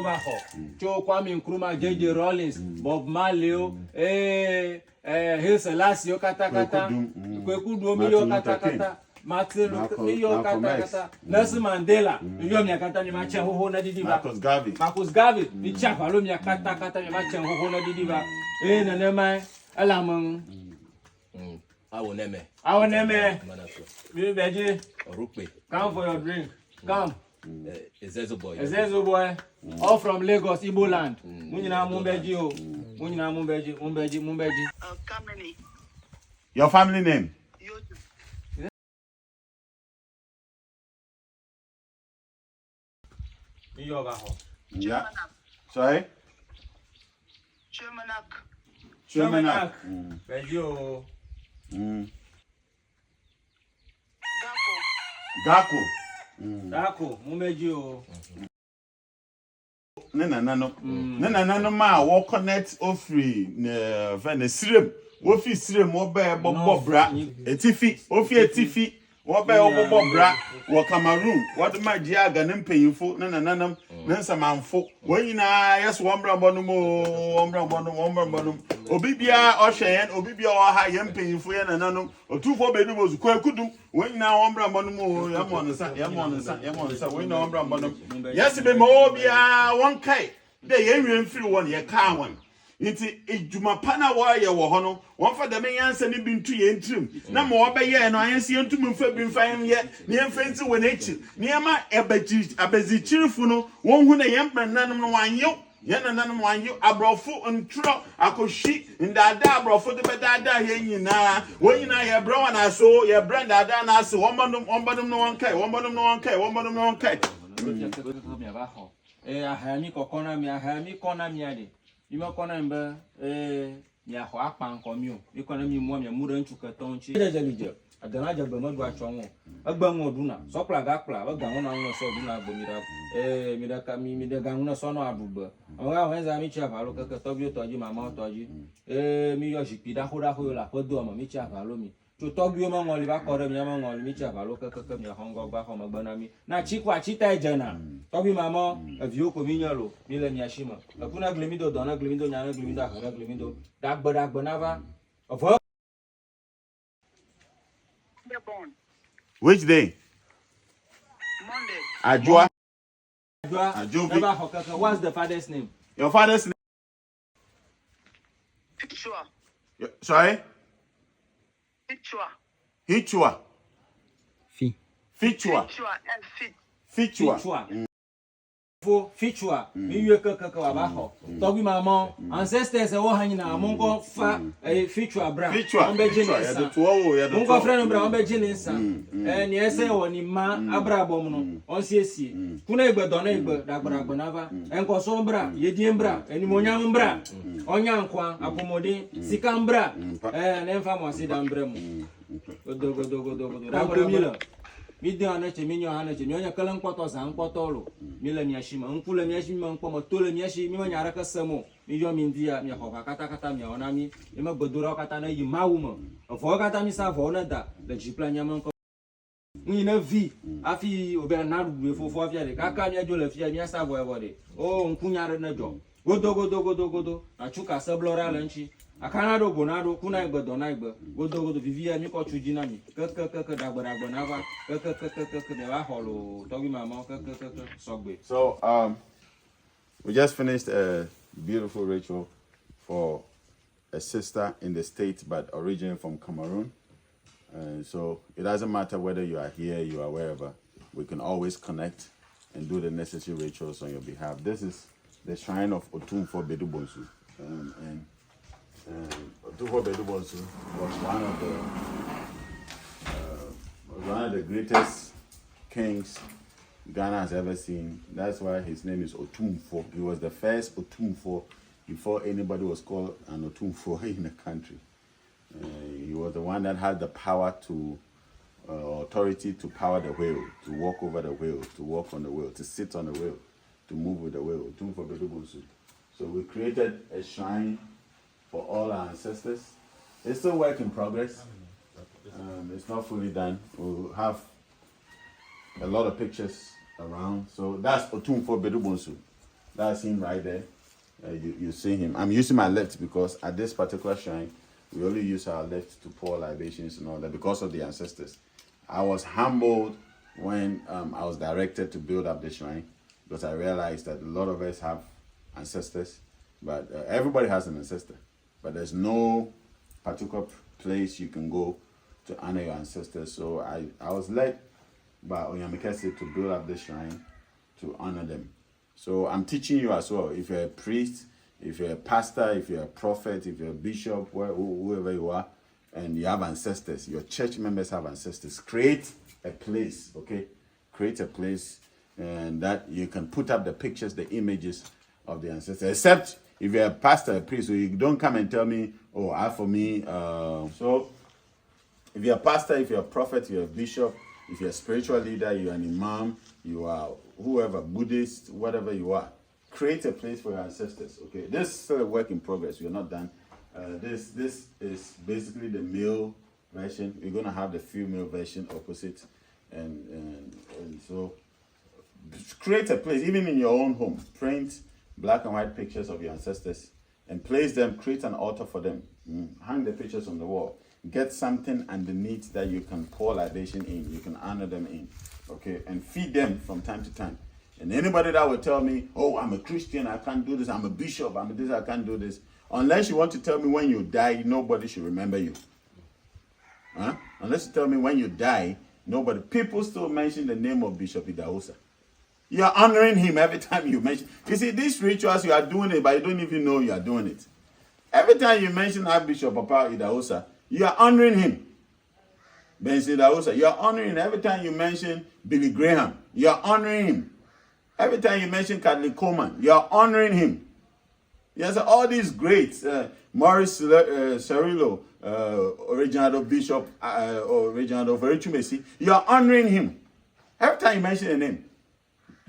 Nkrumah ho. Cho Kwame Nkrumah, J.J. Rollins, Bob Marley, Haile Selassie kata kata. Kweku Dumi yo kata kata. Martin Luther kata. Nelson Mandela, yo mi kata ni mache ho na didiba. Marcus Garvey, mi chapa lo mi kata kata mi mache ho na didiba. Na nema alamon. Our name. We beji. Come for your drink. Come. Ezezo boy. All from Lagos, Igbo land. Munina mumbeji o. Munina mumbeji. Your family name? Yeah. Sorry? Chumanak. Beji o. Gako, mumbeji o. Nena nano ma wo connect ofri ne sirem wo fi sirem wo be bobo bra etifi wo fi etifi wo be bobo bra wo Cameroon wo de ma ji aga ne mpanyimfo nena nanam ne nsamanfo wo nyina yes wo mbra bonum obi bia o hwen obi bia o ha ye mpanyimfo ye nananum otufo bedu bozu kwakudum wo nyina wo mbra bonum ya mo nsa wo nyina wo mbra bonum yes be mo bia won kai de ye nwen firi won ye ka won nti ejuma pana wa ye wo ho no won fa de men yansa ne bintu ye ntrim na mo obe ye no ayansi entum mfa bi mfa ye ne mfenti won echi ne ma abazi chirifu no won hu na ye mprananum no wanyo ye nananum wanyo abrofo ntro akoshi ndada abrofo de bedada ye nyina won nyina ye bra wana so ye brand ada na ase won bodum no won kai ahami kona mi ade. Ima kona mba mi aho akpan komio. Mi kona mi mo mi amura nchuka tonchi. Jejelije. Adana jagbe mo do achonwo. Agba mo duna. So kla ga kla, wa ga wona no so duna agbo mi da ga wona so no adugba. Oga wenza mi cha valo keke tobio toji mama toji. Mi yo jipida ho la podo ma mi cha valo mi. To togio ma ngoli ba kore mi ma ngoli mi cha valo keke mi hongo gba ho magbana mi. Na chikwa chita ejena. Tobi mama avio ko mi nyalo mi le mi ashima. Akuna glemido dona glemido nyana glemido akara glemido. Dagba nava. Of which day? Monday. Ajua. What's the father's name? Your father's name? Sorry? Hichua. Fichua. Fichua. Mi yue kaka wabaho. Tobi mama ancestors e wo hanyina mongo fa fichua bra. Ombe jinisa. Mongo friend bra ombe jinisa. Ni ese woni ma abrabom no. Onsiesie. Kuna egbe dona egbe dagbara nava. Enko so bra, yedien bra, enimonyam bra. Onyankwa apomode sikambra. Nemfa mo sidambre mu. Godo. Dagbara mi de anache mi nyo anache mi onya kala nkpoto za nkpoto lo mi le mi ashima nkule mi ashima nkpomo tole mi ashi mi onya raka samo mi yo mi ndia mi ho kata mi ona mi ma godoro kata na yi mawumo ofo kata mi sa fo na da le jipla nyama nko ni na vi afi obe na rubu fofo afia de kaka mi ajo le fia mi asa bo ebode o nkunya re na jo godo na chuka seblora lanchi akana do bonado kuna igbe dona igbe godo vivia mi ko chuji na mi keke dagbara nava keke me wa holo togi mama keke sogbe. So we just finished a beautiful ritual for a sister in the States but originating from Cameroon. So it doesn't matter whether you are here, you are wherever, we can always connect and do the necessary rituals on your behalf. This is the shrine of Otumfo Bedubonsu. And Otumfo Bedubonsu was one of the greatest kings Ghana has ever seen. That's why his name is Otumfo. He was the first Otumfo before anybody was called an Otumfo in the country. He was the one that had the power to, authority to power the whale, to walk over the whale, to walk on the whale, to sit on the whale, to move with the whale. Otumfo Bedubonsu. So we created a shrine for all our ancestors. It's still work in progress. It's not fully done. We'll have a lot of pictures around. So that's Otumfo Bedubonsu That's him right there. You see him. I'm using my left because at this particular shrine, we only use our left to pour libations and all that because of the ancestors. I was humbled when I was directed to build up the shrine because I realized that a lot of us have ancestors, but everybody has an ancestor. But there's no particular place you can go to honor your ancestors. So I was led by Onyamekese to build up the shrine to honor them. So I'm teaching you as well. If you're a priest, if you're a pastor, if you're a prophet, if you're a bishop, whoever you are, and you have ancestors, your church members have ancestors, create a place, okay? Create a place and that you can put up the pictures, the images of the ancestors. Except if you're a pastor, a priest, so you don't come and tell me, oh, for me. So if you're a pastor, if you're a prophet, you're a bishop, if you're a spiritual leader, you're an imam, you are whoever, Buddhist, whatever you are, create a place for your ancestors, okay? This is still a work in progress. We're not done. This is basically the male version. We're going to have the female version opposite. And so create a place, even in your own home. Print black and white pictures of your ancestors and place them, create an altar for them. Hang the pictures on the wall. Get something underneath that you can pour libation in. You can honor them in, okay? And feed them from time to time. And anybody that will tell me, oh, I'm a Christian, I can't do this, I'm a bishop, I'm this, I can't do this. Unless you want to tell me when you die, nobody should remember you. Huh? Unless you tell me when you die, nobody. People still mention the name of Bishop Idahosa. You are honoring him every time you mention. You see, these rituals, you are doing it, but you don't even know you are doing it. Every time you mention Archbishop Papa Idahosa, you are honoring him. Ben Idahosa, you are honoring him. Every time you mention Billy Graham, you are honoring him. Every time you mention Catholic Coleman, you are honoring him. Yes, all these greats, Maurice Cirillo, Reginald Bishop, or Reginald Verichumesi, you are honoring him. Every time you mention a name.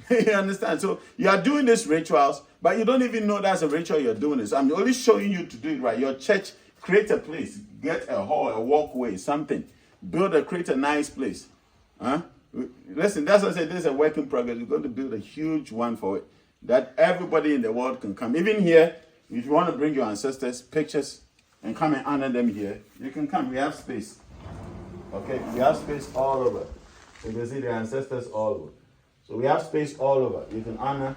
You understand? So you are doing these rituals, but you don't even know that's a ritual you're doing this. I'm only showing you to do it right. Your church, create a place, get a hall, a walkway, something. Create a nice place. Huh? Listen, that's what I said, this is a work in progress. We're going to build a huge one for it, that everybody in the world can come. Even here, if you want to bring your ancestors, pictures, and come and honor them here, you can come. We have space. Okay? We have space all over. So you can see the ancestors all over. So we have space all over. You can honor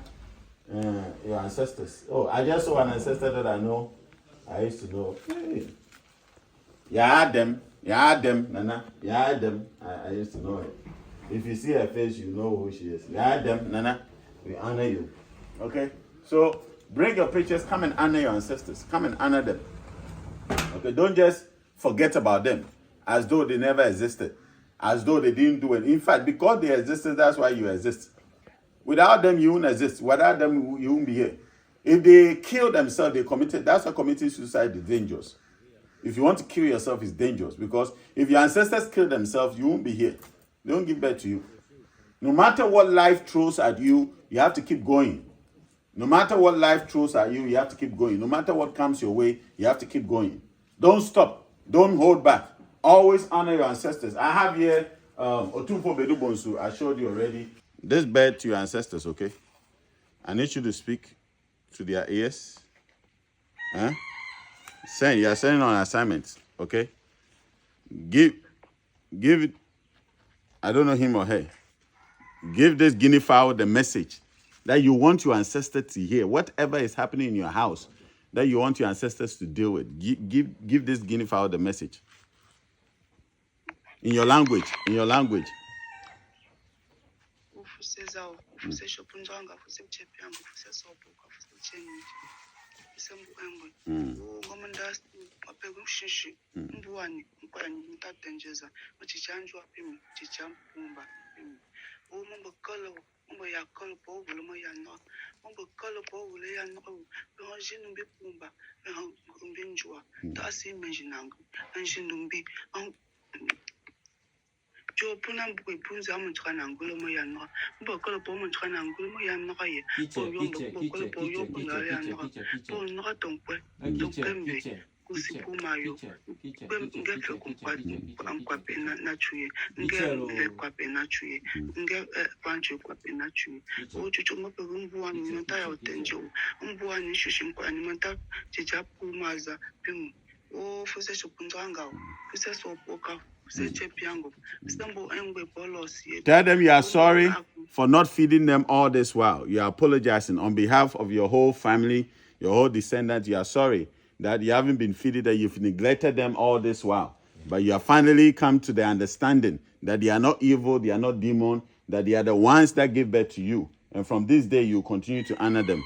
your ancestors. Oh, I just saw an ancestor that I know. I used to know. Hey. Yadem, Nana. Yadem. I used to know her. If you see her face, you know who she is. Yadem, Nana. We honor you. Okay? So bring your pictures. Come and honor your ancestors. Come and honor them. Okay? Don't just forget about them as though they never existed. As though they didn't do it. In fact, because they existed, that's why you exist. Without them, you won't exist. Without them, you won't be here. If they kill themselves, they committed. That's why committing suicide is dangerous. If you want to kill yourself, it's dangerous. Because if your ancestors kill themselves, you won't be here. They won't give birth to you. No matter what life throws at you, you have to keep going. No matter what life throws at you, you have to keep going. No matter what comes your way, you have to keep going. Don't stop. Don't hold back. Always honor your ancestors. I have here Otumpo Bedubonsu. I showed you already. This bird to your ancestors, okay? I need you to speak to their ears. Huh? You are sending on assignments, okay? Give it. I don't know him or her. Give this guinea fowl the message that you want your ancestors to hear. Whatever is happening in your house that you want your ancestors to deal with, give this guinea fowl the message. In your language. kusipumayo ngeke kwape nachuye nge kwape nachuye nge pancho kwape nachuye ochucho mope mbuwani nota ya utenjo mbuwani shushinkwani mota chichapumaza pimu o fuse shopunzanga fuse sopoka fuse chepiango stambo engwe polosi. Tell them you are sorry for not feeding them all this while. You are apologizing on behalf of your whole family, your whole descendants. You are sorry that you haven't been feeding, that you've neglected them all this while. But you have finally come to the understanding that they are not evil, they are not demon, that they are the ones that give birth to you. And from this day, you continue to honor them.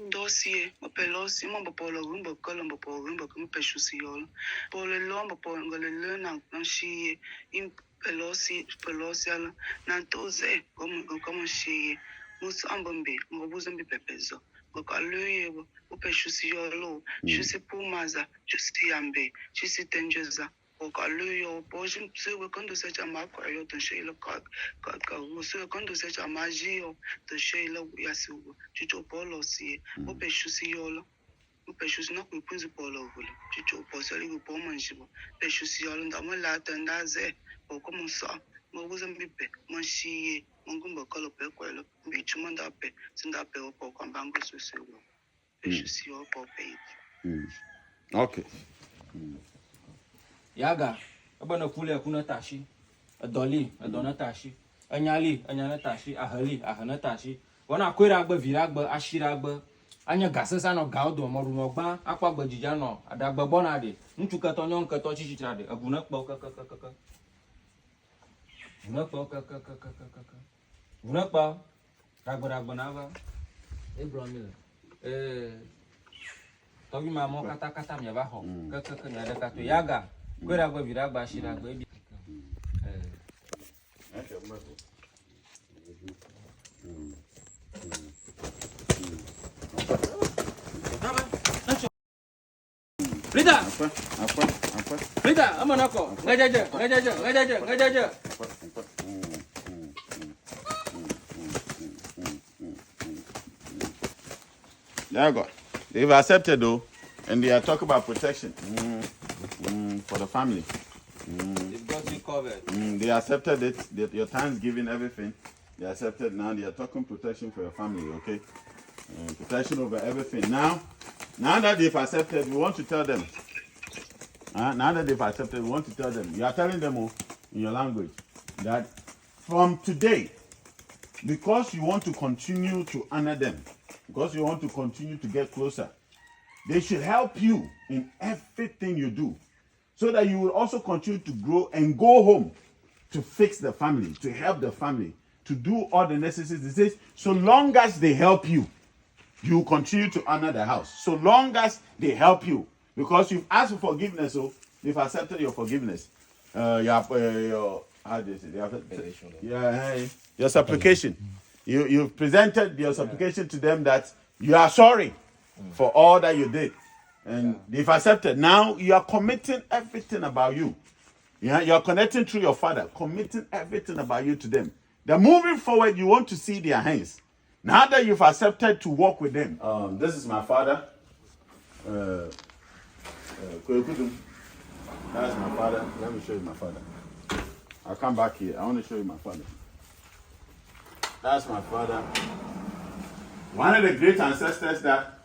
Dossier, pelosi, mon polo, rumbo, columbo, rumbo, come peshusiol, polo lombo, pongo, learn, and she in pelosi, nantoze, come she, musambombe, ngobuzambi pepezo, gokaluye, upeshusiolo, shusi pumaza, justi ambe, shusi tenjoza. Okaluyo boshim sewe kondo secha makwayo to shela ka sewe kondo secha majio to shela yasiwo chicho polo si opeshusi yolo opeshusi na kuipunzi polo vule chicho posali ku pomanjibo peshusi yolo ndamala tandaze okomusa ngobuza mbipe mashiye ngumba kolo pekwelo mbichuma ndape sindape opo kwambango susewo peshusi yolo pope. Okay. Yaga, abana kule kuna tashi, adoli, adona tashi, anyali, anyana tashi, ahali, ahana tashi. Wana kwera agba viragba, ashiragba, anya gasesa no gaudo, morunogba, akwa gbajija no, adagba bonade, nchukato nyonkato chichitrade, aguna kpa kakakakaka. Guna kpa kakakakaka. Guna kpa, ragba nava, Ibrahim. Togi mamo kata mi abaho, kakaka mi adakato yaga. Kwera gwa viragba ashiragba ebi. Rita, Rita, amanako. Ngajaja. There you go. They've accepted though, and they are talking about protection for the family. They've got you covered. They accepted it. Your Thanksgiving, everything. They accepted. Now they are talking protection for your family. Okay, protection over everything. Now that they've accepted, we want to tell them. Now that they've accepted, we want to tell them. You are telling them in your language that from today, because you want to continue to honor them, because you want to continue to get closer, they should help you in everything you do, so that you will also continue to grow and go home to fix the family, to help the family, to do all the necessary things. So long as they help you, you continue to honor the house. So long as they help you, because you've asked for forgiveness, so they've accepted your forgiveness. Your how do you say? Your supplication. You've presented your supplication to them that you are sorry for all that you did. And they've accepted. Now you are committing everything about you. You're connecting through your father, committing everything about you to them. They're moving forward, you want to see their hands. Now that you've accepted to walk with them. This is my father. That's my father. Let me show you my father. I'll come back here. I want to show you my father. That's my father. One of the great ancestors that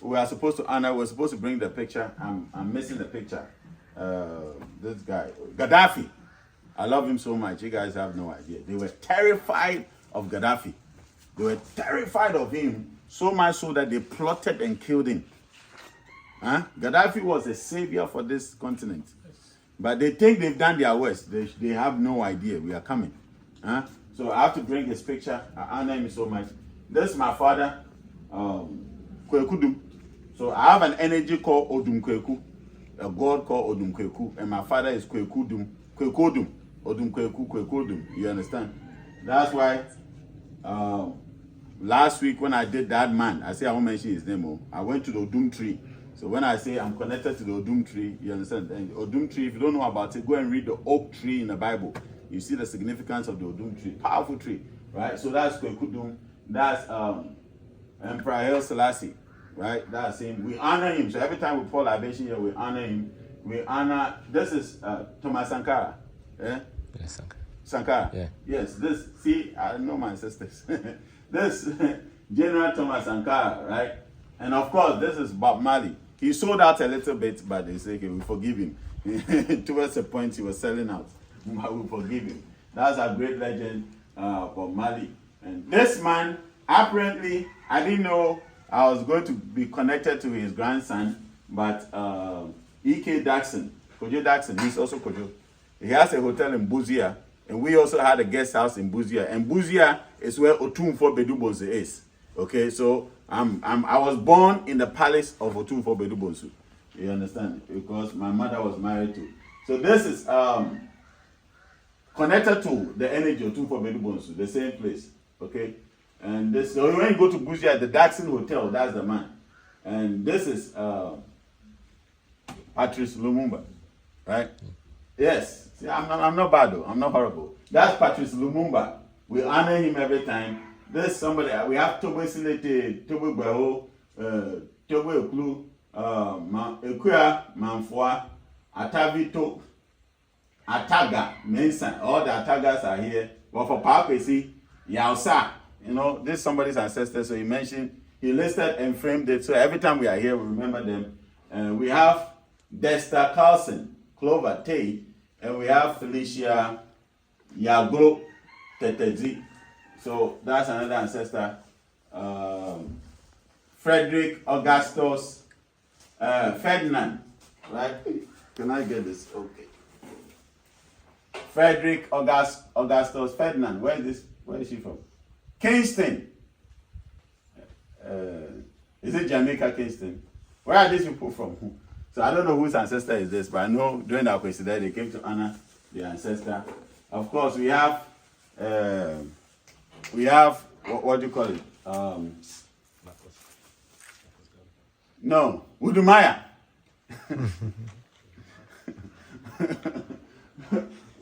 we are supposed to honor. We're supposed to bring the picture. I'm missing the picture. This guy, Gaddafi. I love him so much. You guys have no idea. They were terrified of Gaddafi. They were terrified of him so much so that they plotted and killed him. Gaddafi was a savior for this continent. But they think they've done their worst. They have no idea. We are coming. So I have to bring his picture. I honor him so much. This is my father, Kwekudum. So I have an energy called Odumkweku, a god called Odumkweku, and my father is Kwekudum, Kwekodum, Odumkweku, Kwekodum. You understand? That's why last week when I did that man, I say I won't mention his name. I went to the Odum tree. So when I say I'm connected to the Odum tree, you understand? And Odum tree, if you don't know about it, go and read the oak tree in the Bible. You see the significance of the Odum tree, powerful tree, right? So that's Kwekudum. That's Emperor Haile Selassie. right? That's him. We honor him. So every time we pour libation here, we honor him. We honor. This is Thomas Sankara. Yeah? Yes, Sankara. Sankara. Yeah. Yes. This. See, I know my sisters. This General Thomas Sankara, right? And of course, this is Bob Marley. He sold out a little bit, but they say, okay, we forgive him. Towards the point he was selling out, but we forgive him. That's a great legend, Bob Marley. And this man, apparently, I didn't know I was going to be connected to his grandson, but E.K. Daxon, Kojo Daxon, he's also Kojo. He has a hotel in Buzia, and we also had a guest house in Buzia. And Buzia is where Otumfo Bedubonsu is. Okay, so I was born in the palace of Otumfo Bedubonsu. You understand? Because my mother was married to. So this is connected to the energy of Otumfo Bedubonsu, the same place. Okay, and this. So when you go to Buzia, the Daxon Hotel, that's the man. And this is Patrice Lumumba, right? Yes. See, I'm not bad though. I'm not horrible. That's Patrice Lumumba. We honor him every time. There's somebody. We have Tobo Silete, Tobo Beho, Tobo Eklu, Enquirers, Manfoa, Atavito, Ataga, Mensa. All the Atagas are here. But for Papa, see, Yausa. You know, this is somebody's ancestor. So he mentioned, he listed and framed it. So every time we are here, we remember them. We have Dexter Carlson, Clover Tay, and we have Felicia Yago Tetezi. So that's another ancestor. Frederick Augustus Ferdinand, right? Can I get this? Okay. Frederick Augustus Ferdinand. Where is she from? Kingston. Is it Jamaica, Kingston? Where are these people from? So I don't know whose ancestor is this, but I know during our question they came to honor the ancestor. Of course, we have what do you call it? No, Udumaya.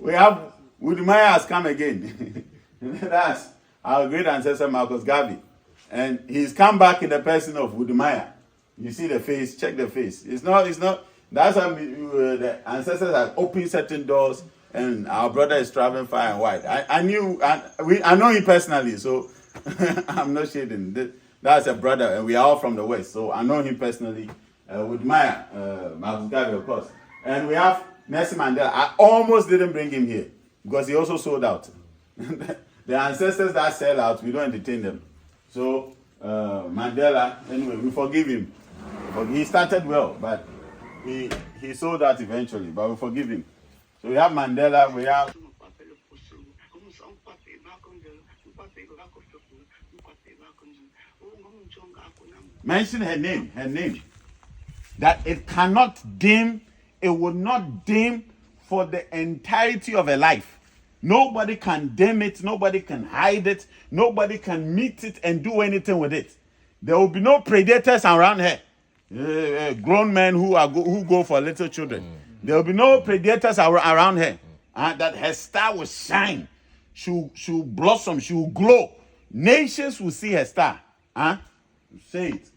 We have Udumaya has come again. That's our great ancestor Marcus Garvey, and he's come back in the person of Udumaya. You see the face, check the face. It's not. That's how the ancestors have opened certain doors, and our brother is traveling far and wide. I know him personally, so I'm not shading. That's a brother, and we are all from the West, so I know him personally. With Maya, Marcus Garvey, of course. And we have Nelson Mandela. I almost didn't bring him here, because he also sold out. The ancestors that sell out, we don't entertain them. So, Mandela, anyway, we forgive him. He started well, but he sold out eventually, but we forgive him. So we have Mandela, we have... Mention her name. That it cannot dim, it will not dim for the entirety of her life. Nobody can dim it, nobody can hide it, nobody can meet it and do anything with it. There will be no predators around her. Grown men who go for little children. There will be no predators around her. That her star will shine. She'll blossom. She'll glow. Nations will see her star. Say it.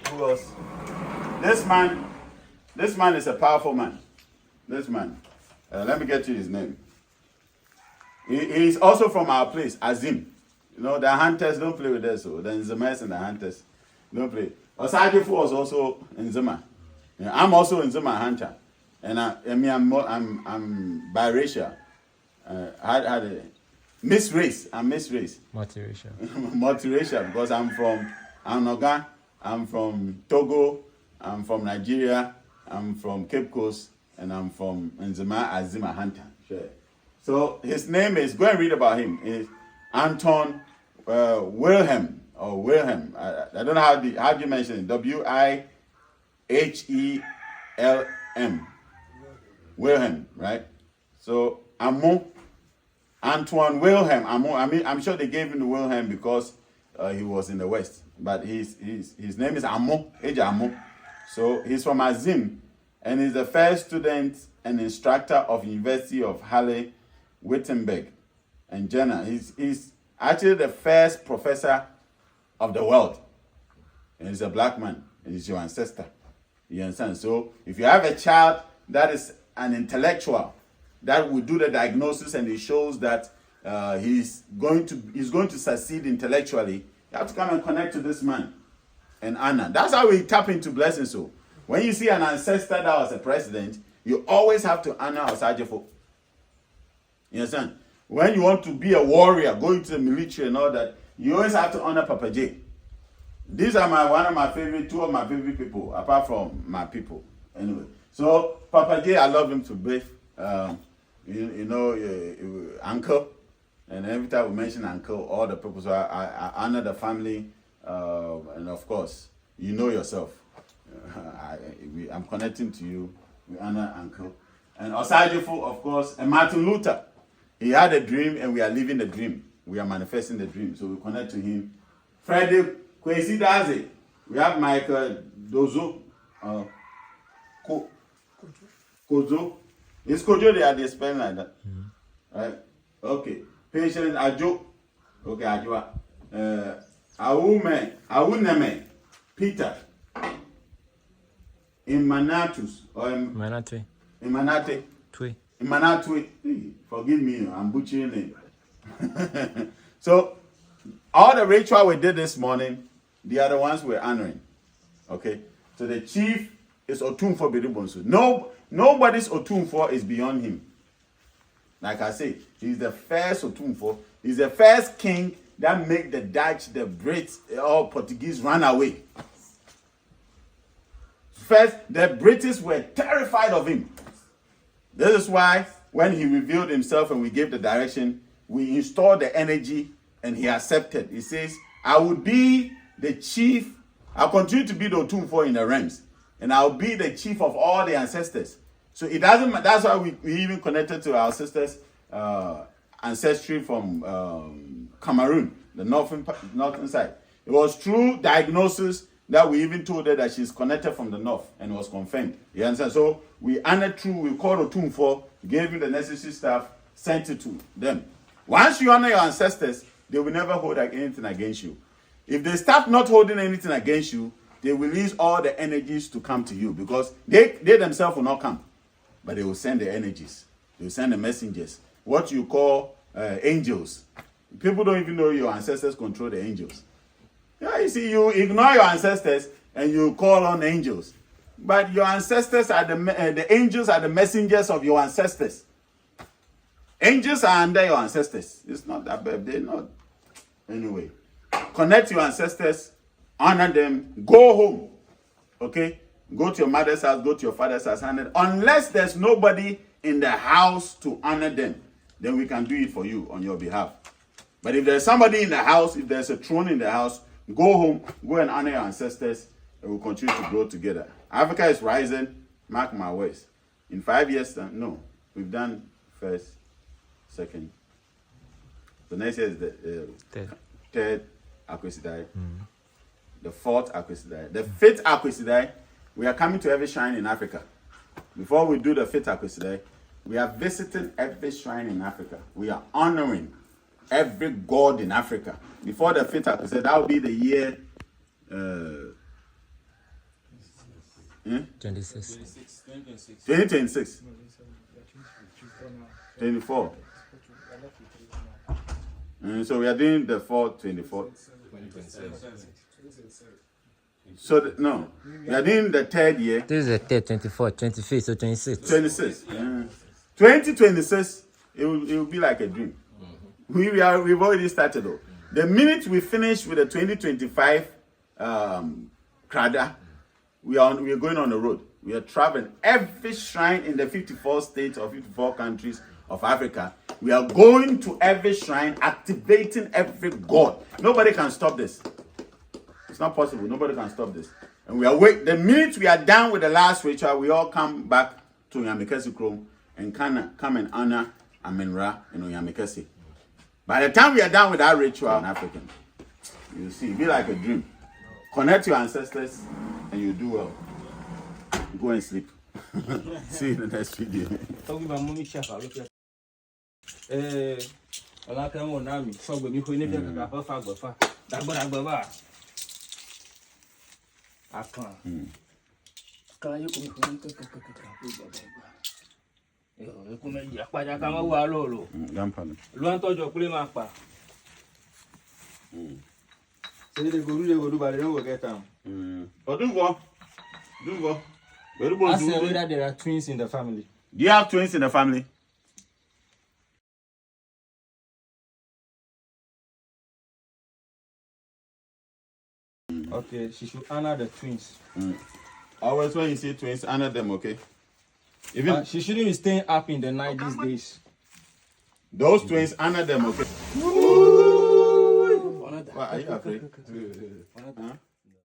Who else? This man is a powerful man. This man. Let me get you his name. He's also from our place, Azim. You know, the hunters don't play with us, so the Nzemas and the hunters don't play. Osagifu was also in Zuma. I'm also in Zuma hunter. And I'm biracial. Miss race. I'm Miss race. Multiracial. Multiracial, because I'm from Anoga, I'm from Togo, I'm from Nigeria, I'm from Cape Coast, and I'm from Nzema Azima Hunter. Sure. So his name is, go and read about him, is Anton Wilhelm, or Wilhelm. I don't know how do you mention it. Wilhelm. Wilhelm, right? So Antoine Wilhelm. I'm sure they gave him the Wilhelm because he was in the West. But his name is Amo, Eja Amo. So he's from Azim, and he's the first student and instructor of University of Halle, Wittenberg, and Jena. He's actually the first professor of the world, and he's a black man, and he's your ancestor. You understand? So if you have a child that is an intellectual, that will do the diagnosis and it shows that he's going to succeed intellectually, you have to come and connect to this man and Anna. That's how we tap into blessings. So when you see an ancestor that was a president, you always have to honor Osajefo. You understand? When you want to be a warrior, going to the military and all that, you always have to honor Papa J. These are two of my favorite people, apart from my people. Anyway, so Papa J, I love him to breath. Uncle, and every time we mention uncle, all the people, so I honor the family, and of course, you know yourself. I'm connecting to you. We honor uncle. And Osajefo, of course, and Martin Luther. He had a dream, and we are living the dream. We are manifesting the dream, so we connect to him. Friday, Kwesi Daze. We have Michael Dozo. Kozo. It's Kojo, they are the spelling like that. Right? Okay. Patience Ajo. Okay, Ajoa. Awuneme. Peter. Imanatus. Or Manate. Imanate. Tui. Imanatui. Forgive me, I'm butchering it. So, all the ritual we did this morning, the other ones we're honoring. Okay? So the chief is Otumfo Biribonsu. Nobody's Otumfo is beyond him. Like I say, he's the first Otumfo. He's the first king that made the Dutch, the Brits, all Portuguese run away. First, the British were terrified of him. This is why when he revealed himself and we gave the direction, we installed the energy and he accepted. He says, I will be the chief. I'll continue to be the Otumfo in the realms. And I'll be the chief of all the ancestors. So it doesn't matter. That's why we even connected to our sisters' ancestry from Cameroon, the northern side. It was through diagnosis that we even told her that she's connected from the north and it was confirmed. You understand? So we honored through, we called Otumfo, gave him the necessary stuff, sent it to them. Once you honor your ancestors, they will never hold anything against you. If they start not holding anything against you, they will release all the energies to come to you because they themselves will not come. But they will send the energies. They will send the messengers. What you call angels. People don't even know your ancestors control the angels. Yeah, you see, you ignore your ancestors and you call on angels. But your ancestors are the angels are the messengers of your ancestors. Angels are under your ancestors. It's not that bad. They're not. Anyway, connect your ancestors, honor them, go home. Okay? Go to your mother's house, go to your father's house, unless there's nobody in the house to honor them, then we can do it for you on your behalf. But if there's somebody in the house, if there's a throne in the house, go home, go and honor your ancestors, and we'll continue to grow together. Africa is rising, mark my words. In 5 years, we've done first, second. The next year is the third Akwesidai, the fourth Akwesidai, the fifth Akwesidai. We are coming to every shrine in Africa. Before we do the fifth Akwesidai, we are visiting every shrine in Africa. We are honoring every god in Africa. Before the fifth Akwesidai, that will be the year 2026. 24. So we are doing the 24. So, we are doing the third year. This is the third, 24, 25, so 26. 26. 2026, it will be like a dream. We've already started though. The minute we finish with the 2025 Krada, we are going on the road. We are traveling every shrine in the 54 states or 54 countries of Africa. We are going to every shrine, activating every god. Nobody can stop this. It's not possible. Nobody can stop this. And we are the minute we are done with the last ritual, we all come back to Yamikesi Krom and come and honor Amen-Ra and Yamikesi. By the time we are done with that ritual in African, you see, it'll be like a dream. Connect your ancestors and you do well. Go and sleep. See you in the next video. Talking about mommy chef, I look at. I like him on Nami. So when you never got a fag of that, but I go back. I can't. Can you come say they go do, but they don't go get them. But do what? I say whether there are twins in the family. Do you have twins in the family? Okay, she should honor the twins. Always when you see twins, honor them, okay? Even she shouldn't be staying up in the night these days. those twins, honor them, okay? Why are you afraid? Huh?